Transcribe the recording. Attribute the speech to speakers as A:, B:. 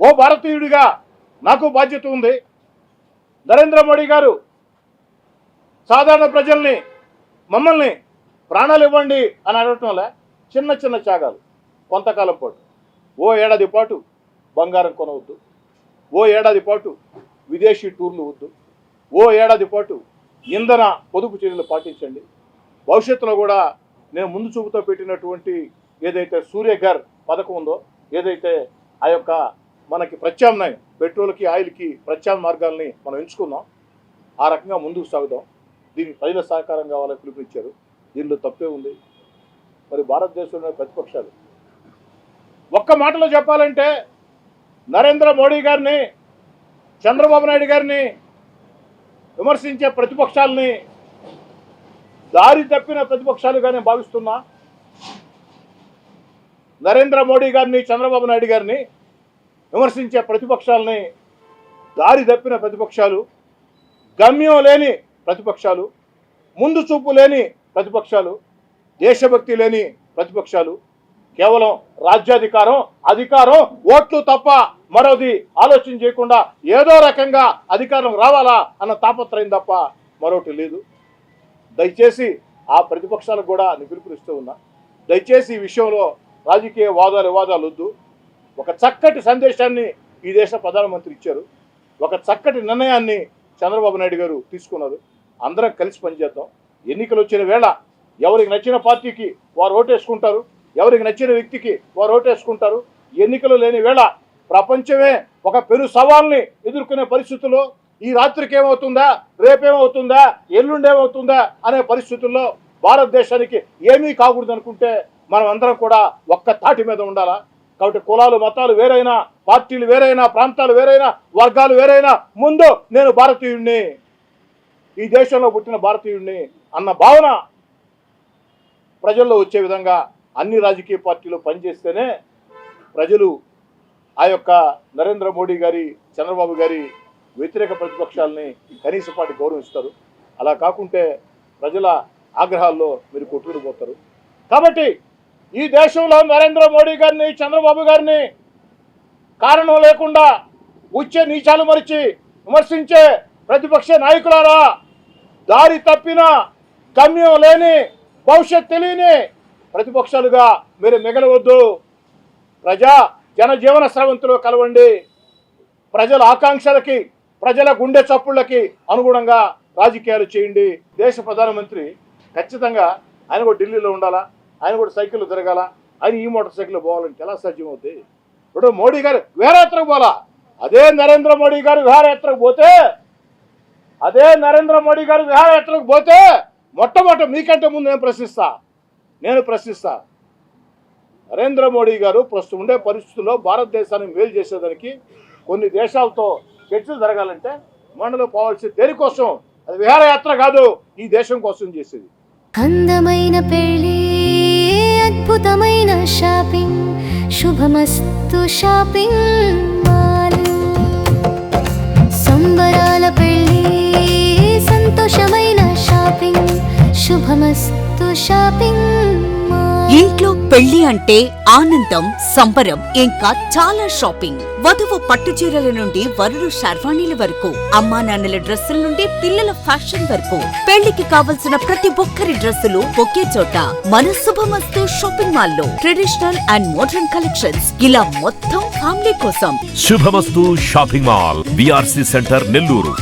A: ఓ భారతీయుడిగా నాకు బాధ్యత ఉంది. నరేంద్ర మోడీ గారు సాధారణ ప్రజల్ని, మమ్మల్ని ప్రాణాలు ఇవ్వండి అని అడగటంలే, చిన్న చిన్న త్యాగాలు కొంతకాలం పాటు, ఓ ఏడాది పాటు బంగారం కొనవద్దు, ఓ ఏడాది పాటు విదేశీ టూర్లు వద్దు, ఓ ఏడాది పాటు ఇంధన పొదుపు చర్యలు పాటించండి. భవిష్యత్తులో కూడా నేను ముందు చూపుతో పెట్టినటువంటి ఏదైతే సూర్యఘర్ పథకం ఉందో, ఏదైతే ఆ యొక్క మనకి ప్రత్యామ్నాయం పెట్రోల్కి ఆయిల్కి ప్రత్యామ్నాయ మార్గాల్ని మనం ఎంచుకుందాం, ఆ రకంగా ముందుకు సాగుదాం. దీనికి ప్రజల సహకారం కావాలని పిలుపునిచ్చారు. దీనిలో తప్పే ఉంది. మరి భారతదేశంలోని ప్రతిపక్షాలు ఒక్క మాటలో చెప్పాలంటే నరేంద్ర మోడీ గారిని, చంద్రబాబు నాయుడు గారిని విమర్శించే ప్రతిపక్షాలని దారి తప్పిన ప్రతిపక్షాలుగానే భావిస్తున్నా. నరేంద్ర మోడీ గారిని, చంద్రబాబు నాయుడు గారిని విమర్శించే ప్రతిపక్షాలని దారి తప్పిన ప్రతిపక్షాలు, గమ్యం లేని ప్రతిపక్షాలు, ముందు చూపు లేని ప్రతిపక్షాలు, దేశభక్తి లేని ప్రతిపక్షాలు, కేవలం రాజ్యాధికారం, అధికారం, ఓట్లు తప్ప మరోది ఆలోచన చేయకుండా ఏదో రకంగా అధికారం రావాలా అన్న తాపత్రయం తప్ప మరొకటి లేదు. దయచేసి ఆ ప్రతిపక్షాలకు కూడా నేను పిలుపునిస్తూ ఉన్నా, దయచేసి ఈ విషయంలో రాజకీయ వివాదాలు వద్దు. ఒక చక్కటి సందేశాన్ని ఈ దేశ ప్రధానమంత్రి ఇచ్చారు, ఒక చక్కటి నిర్ణయాన్ని చంద్రబాబు నాయుడు గారు తీసుకున్నారు. అందరం కలిసి పనిచేద్దాం. ఎన్నికలు వచ్చిన వేళ ఎవరికి నచ్చిన పార్టీకి వారు ఓటేసుకుంటారు, ఎవరికి నచ్చిన వ్యక్తికి వారు ఓటేసుకుంటారు. ఎన్నికలు లేని వేళ ప్రపంచమే ఒక పెను సవాల్ని ఎదుర్కొనే పరిస్థితుల్లో, ఈ రాత్రికి ఏమవుతుందా, రేపేమవుతుందా, ఎల్లుండేమవుతుందా అనే పరిస్థితుల్లో భారతదేశానికి ఏమీ కాకూడదు అనుకుంటే మనం అందరం కూడా ఒక్క తాటి మీద ఉండాలా. కాబట్టి కులాలు, మతాలు వేరైనా, పార్టీలు వేరైనా, ప్రాంతాలు వేరైనా, వర్గాలు వేరైనా, ముందు నేను భారతీయుడిని, ఈ దేశంలో పుట్టిన భారతీయుడిని అన్న భావన ప్రజల్లో వచ్చే విధంగా అన్ని రాజకీయ పార్టీలు పనిచేస్తేనే ప్రజలు ఆ యొక్క నరేంద్ర మోడీ గారి, చంద్రబాబు గారి వ్యతిరేక ప్రతిపక్షాలని కనీసపాటి గౌరవిస్తారు. అలా కాకుంటే ప్రజల ఆగ్రహాల్లో మీరు కొట్టుకుపోతారు. కాబట్టి ఈ దేశంలో నరేంద్ర మోడీ గారిని, చంద్రబాబు గారిని కారణం లేకుండా ఉచ్చ నీచాలు మరిచి విమర్శించే ప్రతిపక్ష నాయకులారా, దారి తప్పిన, గమ్యం లేని, భవిష్యత్ తెలియని ప్రతిపక్షాలుగా మీరు మిగలవద్దు. జనజీవన స్రవంతిలో కలవండి. ప్రజల ఆకాంక్షలకి, ప్రజల గుండె చప్పుళ్ళకి అనుగుణంగా రాజకీయాలు చేయండి. దేశ ప్రధానమంత్రి ఖచ్చితంగా ఆయన కూడా ఢిల్లీలో ఉండాలా, ఆయన కూడా సైకిల్లో తిరగాల, ఆయన ఈ మోటార్ సైకిల్లో పోవాలంటే ఎలా సాధ్యం అవుతుంది? ఇప్పుడు మోడీ గారు విహారయాత్రకు పోలా, అదే నరేంద్ర మోడీ గారు విహారయాత్రకు పోతే మొట్టమొదట మీకంటే ముందు నేను ప్రశ్నిస్తా నరేంద్ర మోడీ గారు ప్రస్తుతం ఉండే పరిస్థితుల్లో భారతదేశాన్ని మేలు చేసేదానికి కొన్ని దేశాలతో చర్చలు జరగాలంటే మనలో పోవాల్సి దేనికోసం? అది విహారయాత్ర కాదు, ఈ దేశం కోసం చేసేది.
B: అందమైన పెళ్లి, అద్భుతమైన షాపింగ్, శుభమస్తు షాపింగ్ మాల్. సంబరాల పెళ్లి, సంతోషమైన షాపింగ్, శుభమస్తు షాపింగ్ మాల్.
C: ఇంట్లో పెళ్లి అంటే ఆనందం, సంబరం, ఇంకా చాలా షాపింగ్. వధువు పట్టు చీరల నుండి వరుడు శర్వాణీల వరకు, అమ్మా నాన్నల డ్రెస్సుల నుండి పిల్లల ఫ్యాషన్ వరకు, పెళ్లికి కావలసిన ప్రతి ఒక్కరి డ్రెస్సులు ఒకే చోట మన శుభమస్తు షాపింగ్ మాల్ లో. ట్రెడిషనల్ అండ్ మోడర్న్ కలెక్షన్స్, ఇలా మొత్తం ఫ్యామిలీ కోసం.
D: శుభమస్తు shopping mall, VRC centre, Nellore.